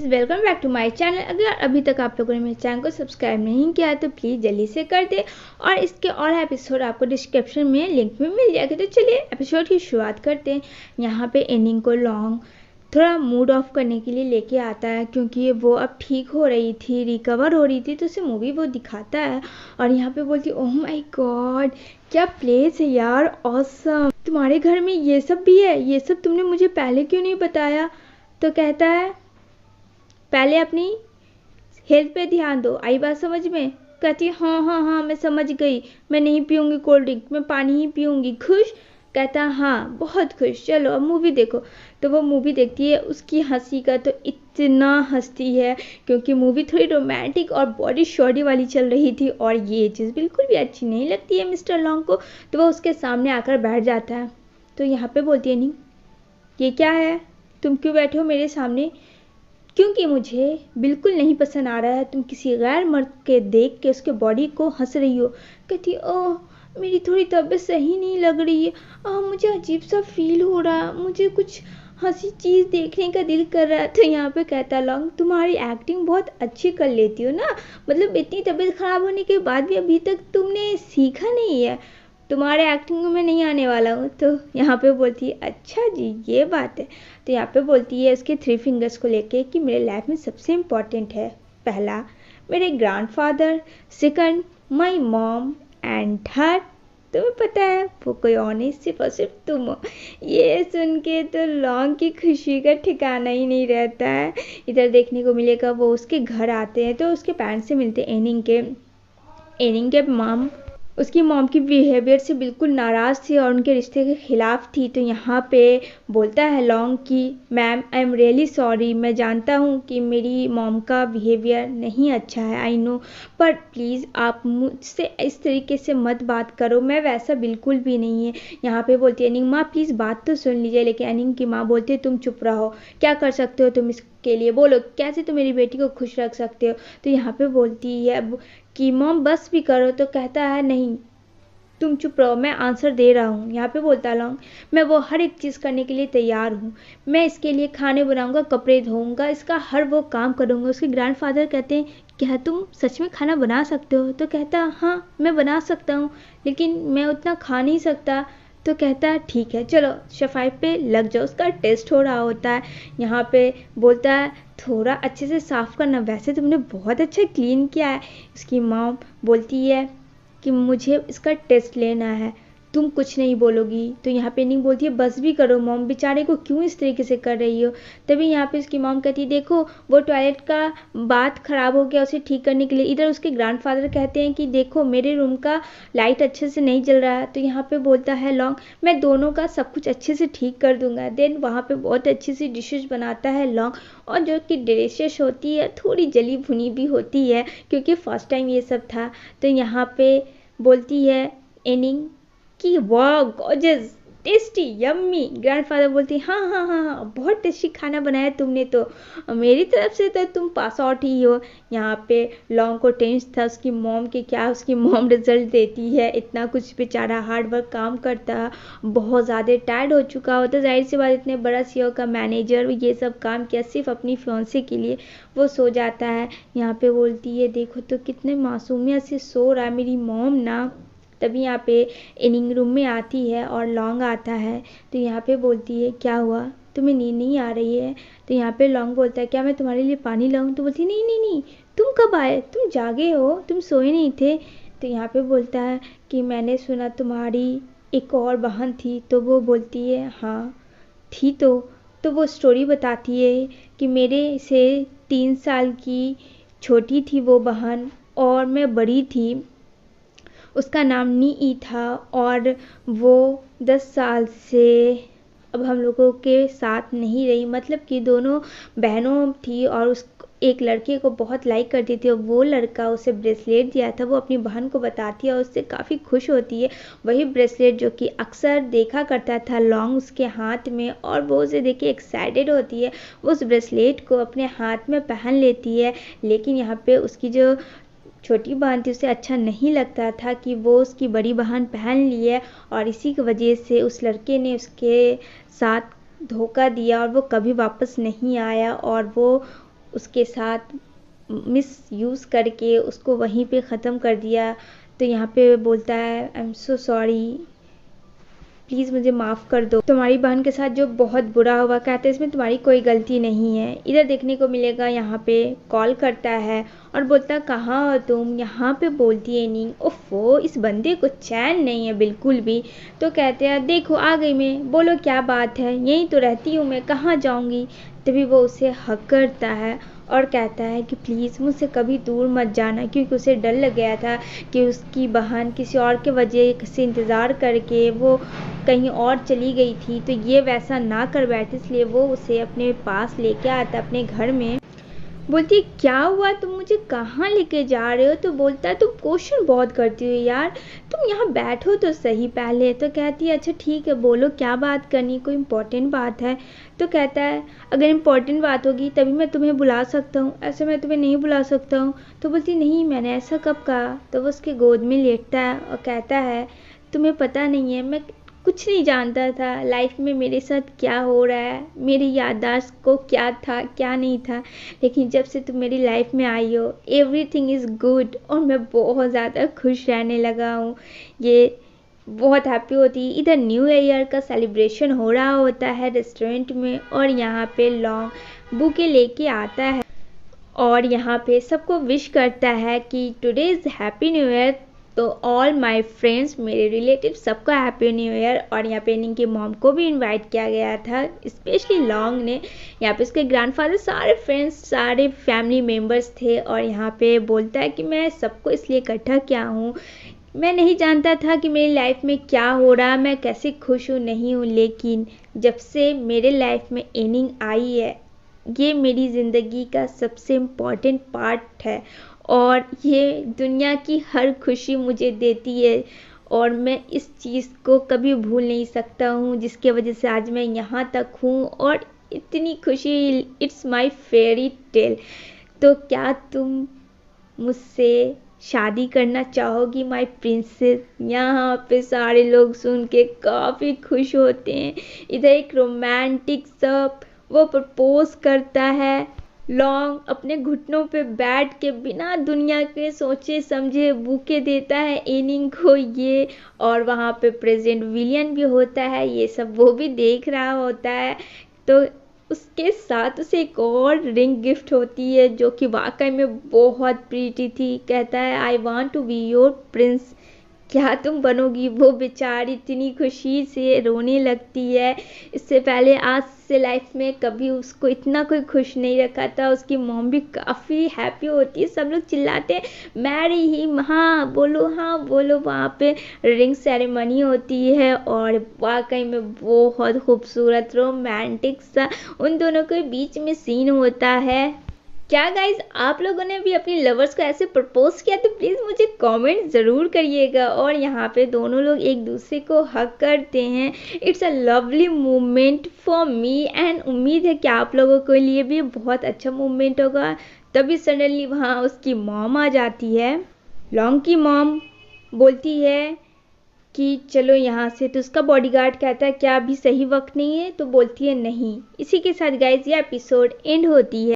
Guys, welcome back to my channel. अगर अभी तक आप लोगों ने मेरे चैनल को सब्सक्राइब नहीं किया है तो प्लीज़ जल्दी से कर दे और इसके और एपिसोड आपको डिस्क्रिप्शन में लिंक में मिल जाएगा। तो चलिए एपिसोड की शुरुआत करते हैं। यहाँ पे एनिंग को लॉन्ग थोड़ा मूड ऑफ करने के लिए लेके आता है क्योंकि वो अब ठीक हो रही थी, रिकवर हो रही थी, तो उसे मूवी वो दिखाता है और यहाँ पे बोलती है ओह माय गॉड क्या प्लेस है यार, ऑसम, तुम्हारे घर में ये सब भी है, ये सब तुमने मुझे पहले क्यों नहीं बताया। तो कहता है पहले अपनी हेल्थ पे ध्यान दो, आई बात समझ में। कहती है हाँ हाँ हाँ मैं समझ गई, मैं नहीं पीऊँगी कोल्ड ड्रिंक, मैं पानी ही पीऊँगी। खुश? कहता है हाँ बहुत खुश, चलो अब मूवी देखो। तो वो मूवी देखती है। उसकी हंसी का तो इतना हंसती है क्योंकि मूवी थोड़ी रोमांटिक और बॉडी शॉडी वाली चल रही थी और ये चीज़ बिल्कुल भी अच्छी नहीं लगती है मिस्टर लॉन्ग को। तो वो उसके सामने आकर बैठ जाता है। तो यहाँ पे बोलती है नहीं ये क्या है, तुम क्यों बैठे हो मेरे सामने, क्योंकि मुझे बिल्कुल नहीं पसंद आ रहा है तुम किसी गैर मर्द के देख के उसके बॉडी को हंस रही हो। कहती ओह मेरी थोड़ी तबीयत सही नहीं लग रही है, मुझे अजीब सा फील हो रहा, मुझे कुछ हंसी चीज़ देखने का दिल कर रहा है। तो यहाँ पे कहता लॉन्ग तुम्हारी एक्टिंग बहुत अच्छी कर लेती हो ना, मतलब इतनी तबीयत ख़राब होने के बाद भी अभी तक तुमने सीखा नहीं है, तुम्हारे एक्टिंग में मैं नहीं आने वाला हूँ। तो यहाँ पे बोलती है अच्छा जी ये बात है। तो यहाँ पे बोलती है उसके 3 फिंगर्स को लेके कि मेरे लाइफ में सबसे इम्पॉर्टेंट है, पहला मेरे grandfather, second my mom and third तुम्हें पता है वो कोई और नहीं, सिर्फ और सिर्फ तुम हो। ये सुन के तो लॉन्ग की खुशी का ठिकाना ही नहीं रहता है। इधर देखने को मिलेगा वो उसके घर आते हैं तो उसके पेरेंट्स से मिलते हैं। एनिंग के मॉम उसकी मॉम की बिहेवियर से बिल्कुल नाराज़ थी और उनके रिश्ते के ख़िलाफ़ थी। तो यहाँ पे बोलता है लॉन्ग कि ma'am I am really sorry, मैं जानता हूँ कि मेरी मॉम का बिहेवियर नहीं अच्छा है, आई नो, पर प्लीज़ आप मुझसे इस तरीके से मत बात करो, मैं वैसा बिल्कुल भी नहीं है। यहाँ पे बोलती है एनिंग माँ प्लीज़ बात तो सुन लीजिए। लेकिन एनिंग की माँ बोलती है तुम चुप रहो, क्या कर सकते हो तुम इसके लिए, बोलो कैसे तुम मेरी बेटी को खुश रख सकते हो। तो यहाँ पे बोलती है कि मॉम बस भी करो। तो कहता है नहीं तुम चुप रहो, मैं आंसर दे रहा हूँ। यहाँ पे बोलता लॉन्ग मैं वो हर एक चीज़ करने के लिए तैयार हूँ, मैं इसके लिए खाने बनाऊँगा, कपड़े धोऊँगा, इसका हर वो काम करूँगा। उसके ग्रैंडफादर कहते हैं क्या तुम सच में खाना बना सकते हो। तो कहता हाँ मैं बना सकता हूँ लेकिन मैं उतना खा नहीं सकता। तो कहता है ठीक है चलो सफाई पे लग जाओ, उसका टेस्ट हो रहा होता है। यहाँ पे बोलता है थोड़ा अच्छे से साफ़ करना, वैसे तुमने बहुत अच्छा क्लीन किया है। उसकी मॉम बोलती है कि मुझे इसका टेस्ट लेना है, तुम कुछ नहीं बोलोगी। तो यहाँ पे नहीं बोलती है बस भी करो मॉम, बेचारे को क्यों इस तरीके से कर रही हो। तभी यहाँ पे उसकी मॉम कहती है देखो वो टॉयलेट का बात ख़राब हो गया, उसे ठीक करने के लिए। इधर उसके ग्रैंडफादर कहते हैं कि देखो मेरे रूम का लाइट अच्छे से नहीं जल रहा है। तो यहाँ पे बोलता है लॉन्ग मैं दोनों का सब कुछ अच्छे से ठीक कर दूंगा। देन वहाँ पे बहुत अच्छी सी डिशेज बनाता है लॉन्ग और जो कि डिलीशियस होती है, थोड़ी जली भुनी भी होती है क्योंकि फर्स्ट टाइम ये सब था। तो यहाँ पे बोलती है एनिंग कि वाह गॉर्जियस टेस्टी यम्मी। ग्रैंडफादर बोलती हाँ हाँ हाँ हाँ बहुत टेस्टी खाना बनाया तुमने, तो मेरी तरफ से तो तुम पास आउट ही हो। यहाँ पे लॉन्ग को टेंशन था उसकी मॉम के, क्या उसकी मॉम रिजल्ट देती है, इतना कुछ बेचारा हार्ड वर्क काम करता, बहुत ज़्यादा टायर्ड हो चुका होता, जाहिर सी बात इतने बड़ा सीईओ का मैनेजर ये सब काम किया सिर्फ अपनी फियांसे के लिए, वो सो जाता है। यहाँ पे बोलती है देखो तो कितने मासूमियत से सो रहा है मेरी मॉम ना। तभी यहाँ पे एनिंग रूम में आती है और लॉन्ग आता है। तो यहाँ पे बोलती है क्या हुआ तुम्हें नींद नहीं आ रही है। तो यहाँ पे लॉन्ग बोलता है क्या मैं तुम्हारे लिए पानी लाऊं। तो बोलती है नहीं नहीं नहीं तुम कब आए, तुम जागे हो, तुम सोए नहीं थे। तो यहाँ पे बोलता है कि मैंने सुना तुम्हारी एक और बहन थी। तो वो बोलती है हाँ थी। तो वो स्टोरी बताती है कि मेरे से 3 साल की छोटी थी वो बहन और मैं बड़ी थी, उसका नाम नी था और वो 10 साल से अब हम लोगों के साथ नहीं रही, मतलब कि दोनों बहनों थी और उस एक लड़के को बहुत लाइक करती थी और वो लड़का उसे ब्रेसलेट दिया था, वो अपनी बहन को बताती है और उससे काफ़ी खुश होती है। वही ब्रेसलेट जो कि अक्सर देखा करता था लॉन्ग उसके हाथ में और वो उसे देख के एक्साइटेड होती है, वो उस ब्रेसलेट को अपने हाथ में पहन लेती है। लेकिन यहाँ पे उसकी जो छोटी बहन थी उसे अच्छा नहीं लगता था कि वो उसकी बड़ी बहन पहन ली है और इसी की वजह से उस लड़के ने उसके साथ धोखा दिया और वो कभी वापस नहीं आया और वो उसके साथ मिस यूज़ करके उसको वहीं पे ख़त्म कर दिया। तो यहाँ पे बोलता है I am so sorry, please मुझे माफ़ कर दो, तुम्हारी बहन के साथ जो बहुत बुरा हुआ। कहते हैं इसमें तुम्हारी कोई गलती नहीं है। इधर देखने को मिलेगा यहाँ पे कॉल करता है और बोलता कहाँ हो तुम। यहाँ पे बोलती है नी ओफो, इस बंदे को चैन नहीं है बिल्कुल भी। तो कहते हैं देखो आ गई मैं, बोलो क्या बात है, यहीं तो रहती हूँ मैं, कहाँ जाऊँगी। तभी वो उसे हक करता है और कहता है कि प्लीज़ मुझसे कभी दूर मत जाना, क्योंकि उसे डर लग गया था कि उसकी बहन किसी और के वजह से इंतज़ार करके वो कहीं और चली गई थी, तो ये वैसा ना कर बैठे, इसलिए वो उसे अपने पास लेके आता अपने घर में। बोलती क्या हुआ, तुम मुझे कहाँ लेके जा रहे हो। तो बोलता है तुम क्वेश्चन बहुत करती हो यार, तुम यहाँ बैठो तो सही पहले। तो कहती है अच्छा ठीक है, बोलो क्या बात करनी, कोई इम्पोर्टेंट बात है। तो कहता है अगर इम्पोर्टेंट बात होगी तभी मैं तुम्हें बुला सकता हूँ, ऐसे मैं तुम्हें नहीं बुला सकता हूँ। तो बोलती नहीं मैंने ऐसा कब कहा। तो वो उसके गोद में लेटता है और कहता है तुम्हें पता नहीं है, मैं कुछ नहीं जानता था लाइफ में मेरे साथ क्या हो रहा है, मेरी याददाश्त को क्या था क्या नहीं था, लेकिन जब से तुम मेरी लाइफ में आई हो एवरीथिंग इज़ गुड और मैं बहुत ज़्यादा खुश रहने लगा हूँ। ये बहुत हैप्पी होती है। इधर न्यू ईयर का सेलिब्रेशन हो रहा होता है रेस्टोरेंट में और यहाँ पे लॉन्ग बुके लेके आता है और यहाँ पे सबको विश करता है कि today is happy new year. तो ऑल माय फ्रेंड्स, मेरे रिलेटिव सबको हैप्पी न्यू ईयर। और यहाँ पे इनकी मॉम को भी इनवाइट किया गया था, स्पेशली लॉन्ग ने। यहाँ पे उसके ग्रैंडफादर, सारे फ्रेंड्स, सारे फैमिली मेम्बर्स थे। और यहाँ पे बोलता है कि मैं सबको इसलिए इकट्ठा किया हूँ, मैं नहीं जानता था कि मेरी लाइफ में क्या हो रहा, मैं कैसे खुश हूँ नहीं हूँ, लेकिन जब से मेरे लाइफ में एनिंग आई है ये मेरी ज़िंदगी का सबसे इम्पॉर्टेंट पार्ट है और ये दुनिया की हर खुशी मुझे देती है और मैं इस चीज़ को कभी भूल नहीं सकता हूँ, जिसके वजह से आज मैं यहाँ तक हूँ और इतनी खुशी। It's my fairy tale. तो क्या तुम मुझसे शादी करना चाहोगी माय प्रिंसेस। यहाँ पे सारे लोग सुन के काफ़ी खुश होते हैं। इधर एक रोमांटिक सा वो प्रपोज करता है। लॉन्ग अपने घुटनों पे बैठ के बिना दुनिया के सोचे समझे बुके देता है एनिंग को ये। और वहाँ पे प्रेसिडेंट विलियन भी होता है, ये सब वो भी देख रहा होता है। तो उसके साथ उसे एक और रिंग गिफ्ट होती है जो कि वाकई में बहुत प्रीटी थी। कहता है I want to be your prince, क्या तुम बनोगी। वो बेचारी इतनी खुशी से रोने लगती है। इससे पहले आज से लाइफ में कभी उसको इतना कोई खुश नहीं रखा था। उसकी मॉम भी काफ़ी हैप्पी होती है, सब लोग चिल्लाते हैं मैरी हिम, हाँ बोलो हाँ बोलो। वहाँ पे रिंग सेरेमनी होती है और वाकई में बहुत खूबसूरत रोमांटिक सा उन दोनों के बीच में सीन होता है। क्या गाइज आप लोगों ने भी अपनी लवर्स को ऐसे प्रपोज किया तो प्लीज़ मुझे कमेंट ज़रूर करिएगा। और यहाँ पे दोनों लोग एक दूसरे को हक करते हैं। It's a lovely moment for me and उम्मीद है कि आप लोगों के लिए भी बहुत अच्छा मोमेंट होगा। तभी सडनली वहाँ उसकी मॉम आ जाती है। लॉन्ग की मॉम बोलती है कि चलो यहाँ से। तो उसका बॉडीगार्ड कहता है क्या अभी सही वक्त नहीं है। तो बोलती है नहीं। इसी के साथ गाइज ये एपिसोड एंड होती है।